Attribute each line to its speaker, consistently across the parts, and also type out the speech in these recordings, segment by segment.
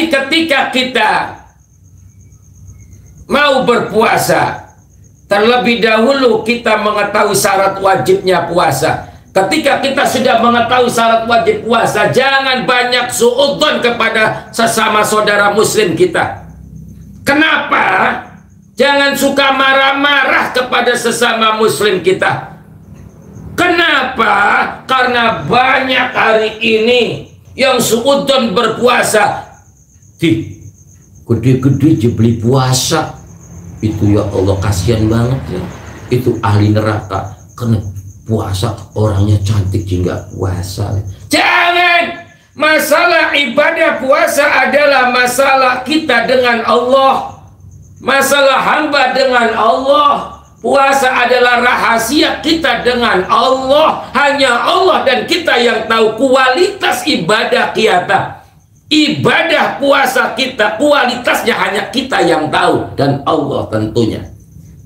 Speaker 1: Jadi ketika kita mau berpuasa, terlebih dahulu kita mengetahui syarat wajibnya puasa. Ketika kita sudah mengetahui syarat wajib puasa, jangan banyak suudzon kepada sesama saudara muslim kita. Kenapa? Jangan suka marah-marah kepada sesama muslim kita. Kenapa? Karena banyak hari ini yang suudzon berpuasa. Gede-gede beli puasa. Itu ya Allah, kasihan banget ya. Itu ahli neraka. Karena puasa orangnya cantik hingga puasa. Jangan. Masalah ibadah puasa adalah masalah kita dengan Allah, masalah hamba dengan Allah. Puasa adalah rahasia kita dengan Allah. Hanya Allah dan kita yang tahu kualitas ibadah kita. Ibadah puasa kita kualitasnya hanya kita yang tahu dan Allah tentunya.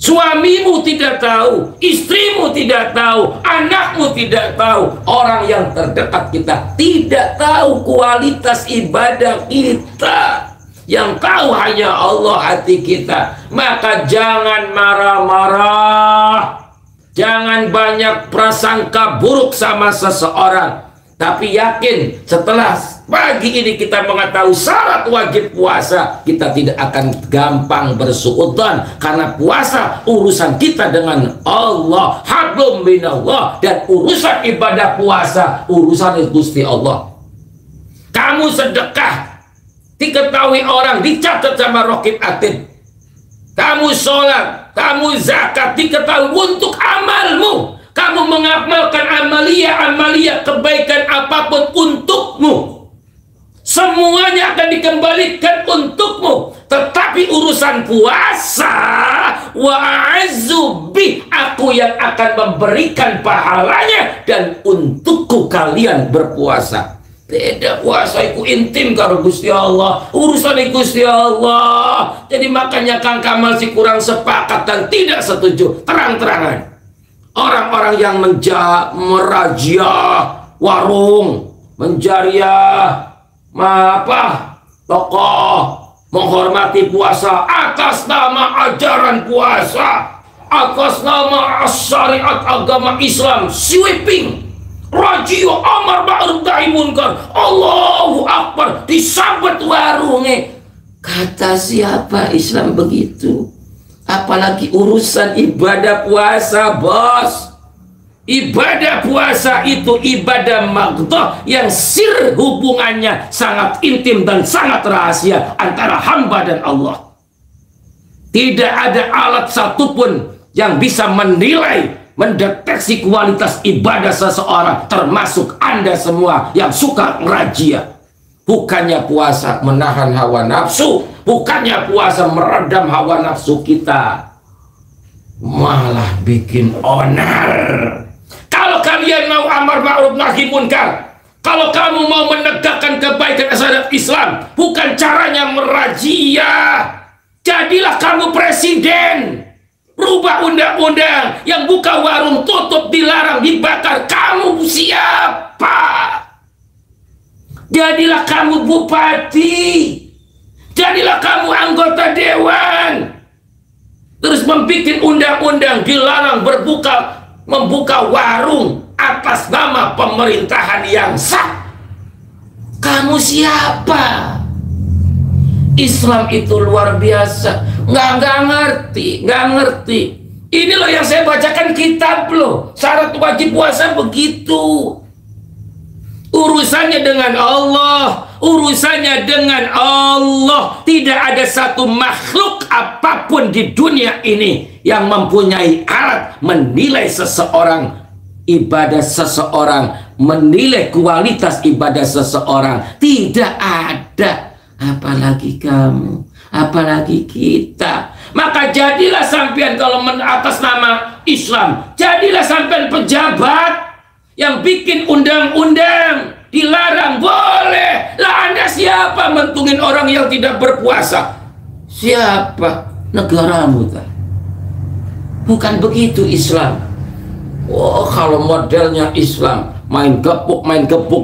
Speaker 1: Suamimu tidak tahu, istrimu tidak tahu, anakmu tidak tahu, orang yang terdekat kita tidak tahu kualitas ibadah kita. Yang tahu hanya Allah hati kita. Maka jangan marah-marah, jangan banyak prasangka buruk sama seseorang. Tapi yakin setelah pagi ini kita mengetahui syarat wajib puasa, kita tidak akan gampang bersuudzon, karena puasa urusan kita dengan Allah, hablum minallah, dan urusan ibadah puasa urusan Gusti Allah. Kamu sedekah diketahui orang, dicatat sama Raqib Atid. Kamu sholat, kamu zakat, diketahui untuk amalmu. Kamu mengamalkan amalia kebaikan apapun untukmu, semuanya akan dikembalikan untukmu. Tetapi urusan puasa, wa'azzu bih, aku yang akan memberikan pahalanya, dan untukku kalian berpuasa. Beda, puasa itu intim karo Gusti Allah, urusan Gusti Allah. Jadi makanya Kang Kamal si kurang sepakat dan tidak setuju terang-terangan. Orang-orang yang merajia warung, menjariah tokoh, menghormati puasa atas nama ajaran puasa, atas nama syariat agama Islam, sweeping, rajia, amar ma'ruf nahi munkar, Allahu Akbar, disambet warungnya. Kata siapa Islam begitu? Apalagi urusan ibadah puasa, bos. Ibadah puasa itu ibadah maghdhah yang sir hubungannya sangat intim dan sangat rahasia antara hamba dan Allah. Tidak ada alat satupun yang bisa menilai, mendeteksi kualitas ibadah seseorang, termasuk Anda semua yang suka ngerajia. Bukannya puasa menahan hawa nafsu, bukannya puasa meredam hawa nafsu kita, malah bikin onar. Kalau kalian mau amar ma'ruf nahi munkar, kalau kamu mau menegakkan kebaikan syariat Islam, bukan caranya merajia. Jadilah kamu presiden, rubah undang-undang yang buka warung tutup, dilarang, dibakar. Kamu siapa? Jadilah kamu bupati, jadilah kamu anggota dewan, terus membuat undang-undang dilarang membuka warung atas nama pemerintahan yang sah. Kamu siapa? Islam itu luar biasa. Nggak ngerti. Ini loh yang saya bacakan kitab loh. Syarat wajib puasa begitu. Urusannya dengan Allah, urusannya dengan Allah. Tidak ada satu makhluk apapun di dunia ini yang mempunyai alat menilai seseorang, ibadah seseorang, menilai kualitas ibadah seseorang. Tidak ada. Apalagi kamu, apalagi kita. Maka jadilah sampean kalau atas nama Islam, jadilah sampean pejabat yang bikin undang-undang, dilarang, boleh. Lah Anda siapa mentungin orang yang tidak berpuasa? Siapa? Negaramu tak? Bukan begitu Islam. Oh, kalau modelnya Islam, main gepuk,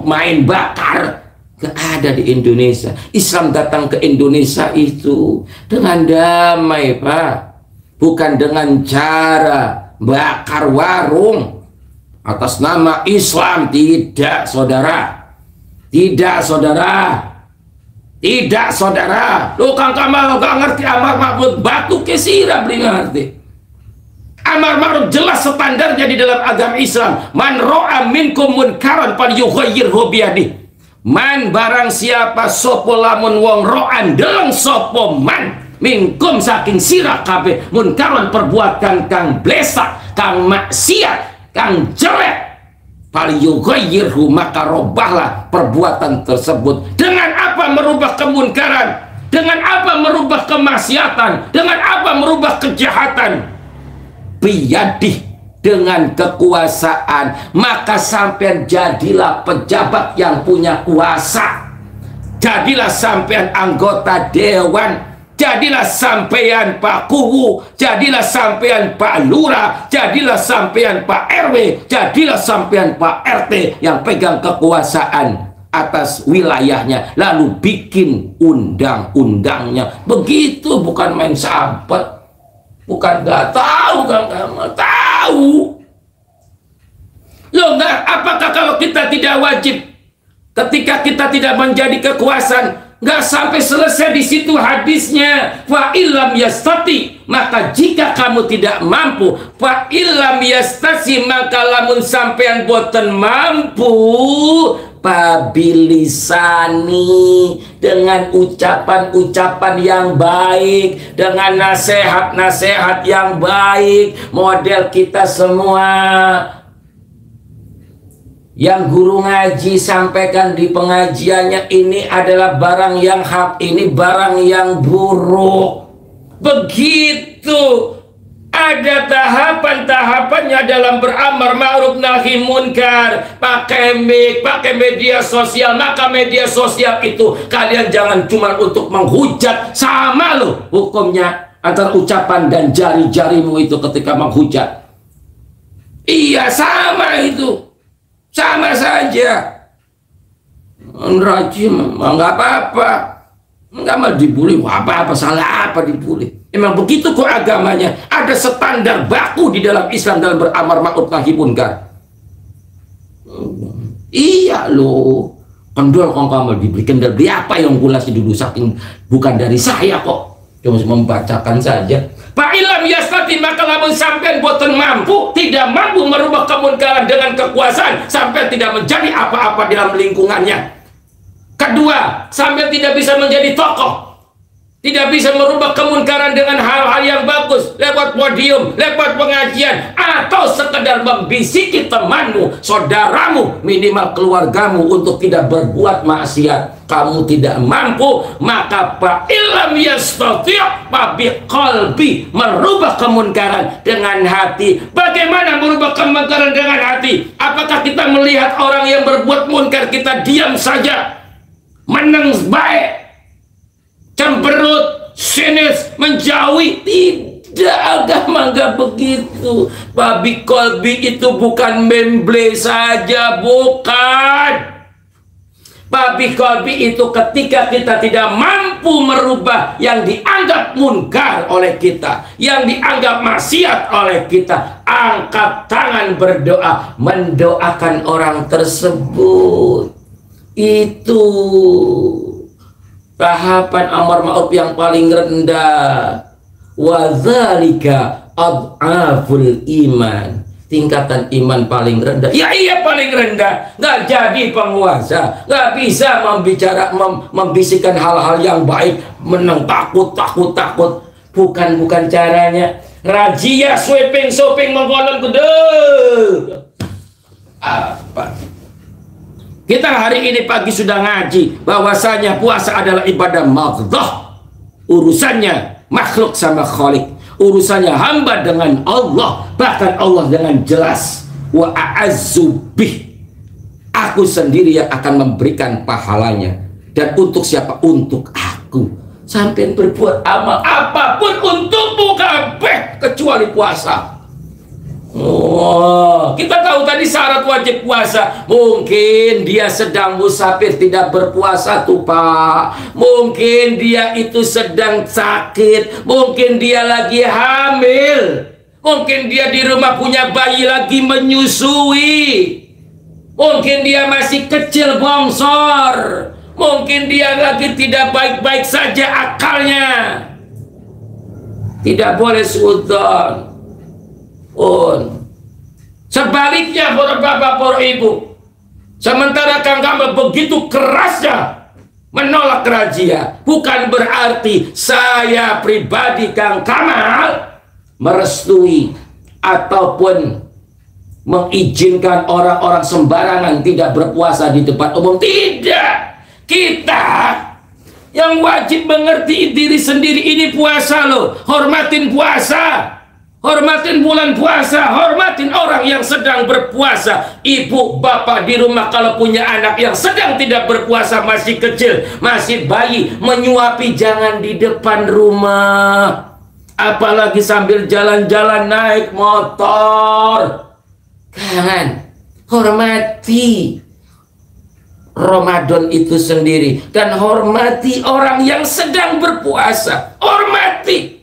Speaker 1: main bakar. Gak ada di Indonesia. Islam datang ke Indonesia itu dengan damai, Pak. Bukan dengan cara bakar warung atas nama Islam. Tidak, saudara. Tidak, saudara. Tidak, saudara. Lu Kang Kamal gak ngerti amar ma'ruf, batu kesira beli ngerti. Amar ma'ruf jelas standarnya di dalam agama Islam. Man ro'a minkum munkaran falyughayyirhu biyadihi. Man barang siapa sopo lamun wong ro'an deleng sopo man minkum saking sirah kabeh munkaran perbuatan kang blesak, kang maksiat, kang jelek, falyughayyirhu maka robahlah perbuatan tersebut. Dengan apa merubah kemunkaran? Dengan apa merubah kemaksiatan? Dengan apa merubah kejahatan? Biyadih, dengan kekuasaan. Maka sampean jadilah pejabat yang punya kuasa, jadilah sampean anggota dewan, jadilah sampean Pak Kuwu, jadilah sampean Pak Lurah, jadilah sampean Pak RW, jadilah sampean Pak RT yang pegang kekuasaan atas wilayahnya, lalu bikin undang-undangnya. Begitu, bukan main sampet. Bukan gak tahu, Kang Kamal tahu. Loh, apakah kalau kita tidak wajib ketika kita tidak menjadi kekuasaan? Nggak sampai selesai di situ hadisnya. Fa illam yastati, maka jika kamu tidak mampu, fa illam yastasi, maka lamun sampean boten mampu, pabilisani, dengan ucapan-ucapan yang baik, dengan nasihat-nasihat yang baik. Model kita semua yang guru ngaji sampaikan di pengajiannya, ini adalah barang yang hak, ini barang yang buruk. Begitu. Ada tahapan-tahapannya dalam beramar ma'ruf nahi munkar. Pakai mic, pakai media sosial. Maka media sosial itu kalian jangan cuma untuk menghujat. Sama loh hukumnya antara ucapan dan jari-jarimu itu ketika menghujat. Iya, sama itu. Sama saja. Rajim, nggak apa-apa. Nggak mau dibully, apa-apa, salah apa dibully. Emang begitu kok agamanya. Ada standar baku di dalam Islam dalam beramar ma'ruf nahi munkar. Iya loh. Kendor Kang Kamal diberi kendor. Beli apa yang gulasi dulu, saking bukan dari saya kok. Cuma membacakan saja. Pak ilam yastati, maka lamun sampean boten mampu, tidak mampu merubah kemunkaran dengan kekuasaan, sampean tidak menjadi apa-apa dalam lingkungannya. Kedua, sampean tidak bisa menjadi tokoh, tidak bisa merubah kemunkaran dengan hal-hal yang bagus lewat podium, lewat pengajian, atau sekedar membisiki temanmu, saudaramu, minimal keluargamu untuk tidak berbuat maksiat. Kamu tidak mampu, maka fa illam yastati' fa biqalbi, merubah kemunkaran dengan hati. Bagaimana merubah kemunkaran dengan hati? Apakah kita melihat orang yang berbuat munkar kita diam saja, meneng baik, cemberut, sinis, menjauhi? Tidak, agama enggak begitu. Babi kolbi itu bukan memble saja, bukan. Babi kolbi itu ketika kita tidak mampu merubah yang dianggap munkar oleh kita, yang dianggap maksiat oleh kita, angkat tangan berdoa, mendoakan orang tersebut. Itu tahapan amar ma'ruf yang paling rendah. Wa dzalika ad'aful iman, tingkatan iman paling rendah. Ya iya, paling rendah. Nggak jadi penguasa, nggak bisa membisikkan hal-hal yang baik, menang takut. Bukan caranya. Razia sweeping mengkolon kudu apa? Kita hari ini pagi sudah ngaji bahwasanya puasa adalah ibadah maqdah. Urusannya makhluk sama khalik, urusannya hamba dengan Allah. Bahkan Allah dengan jelas, wa a'azzubih, aku sendiri yang akan memberikan pahalanya. Dan untuk siapa? Untuk aku. Sampai berbuat amal apapun untukmu kabeh kecuali puasa. Oh, Oh, kita tahu tadi syarat wajib puasa. Mungkin dia sedang musafir tidak berpuasa tuh Pak. Mungkin dia itu sedang sakit. Mungkin dia lagi hamil. Mungkin dia di rumah punya bayi lagi menyusui. Mungkin dia masih kecil bongsor. Mungkin dia lagi tidak baik-baik saja akalnya. Tidak boleh suudzon. Sebaliknya para bapak, para ibu, sementara Kang Kamal begitu kerasnya menolak razia, bukan berarti saya pribadi Kang Kamal merestui ataupun mengizinkan orang-orang sembarangan tidak berpuasa di tempat umum. Tidak. Kita yang wajib mengerti diri sendiri, ini puasa loh, hormatin puasa. Hormatin bulan puasa, hormatin orang yang sedang berpuasa. Ibu, bapak di rumah kalau punya anak yang sedang tidak berpuasa, masih kecil, masih bayi, menyuapi jangan di depan rumah. Apalagi sambil jalan-jalan naik motor. Kan, hormati Ramadan itu sendiri. Dan hormati orang yang sedang berpuasa. Hormati.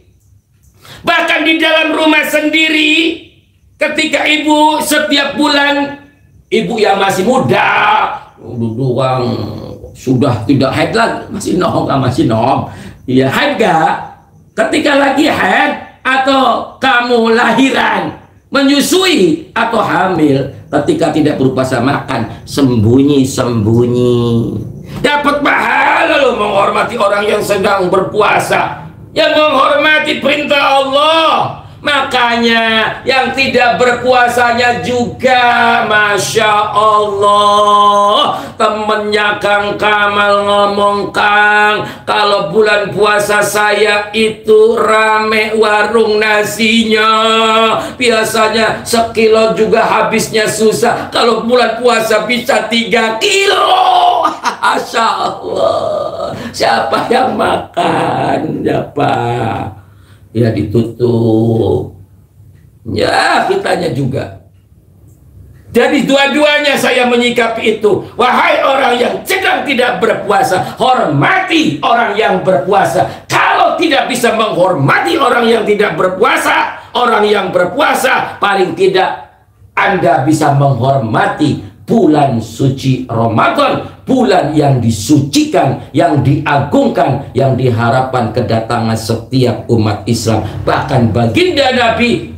Speaker 1: Bahkan di dalam rumah sendiri, ketika ibu setiap bulan, ibu yang masih muda, doang sudah tidak haid lagi, masih nom, ya haid gak? Ketika lagi haid atau kamu lahiran, menyusui atau hamil, ketika tidak berpuasa makan, sembunyi-sembunyi. Dapat pahala loh menghormati orang yang sedang berpuasa, yang menghormati perintah Allah. Makanya yang tidak berpuasanya juga, Masya Allah, temennya Kang Kamal ngomong, Kang, kalau bulan puasa saya itu rame warung nasinya, biasanya sekilo juga habisnya susah, kalau bulan puasa bisa 3 kilo. Masya Allah, siapa yang makan? Siapa? Ya ditutup. Ya kitanya juga. Jadi dua-duanya saya menyikapi itu. Wahai orang yang sedang tidak berpuasa, hormati orang yang berpuasa. Kalau tidak bisa menghormati orang yang tidak berpuasa, orang yang berpuasa, paling tidak Anda bisa menghormati bulan suci Ramadan, bulan yang disucikan, yang diagungkan, yang diharapkan kedatangan setiap umat Islam. Bahkan baginda Nabi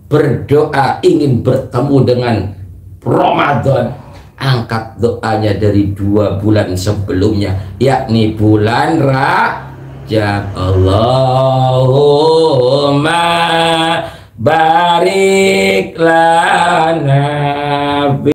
Speaker 1: berdoa ingin bertemu dengan Ramadan, angkat doanya dari 2 bulan sebelumnya, yakni bulan Rajab. Allahumma barik lana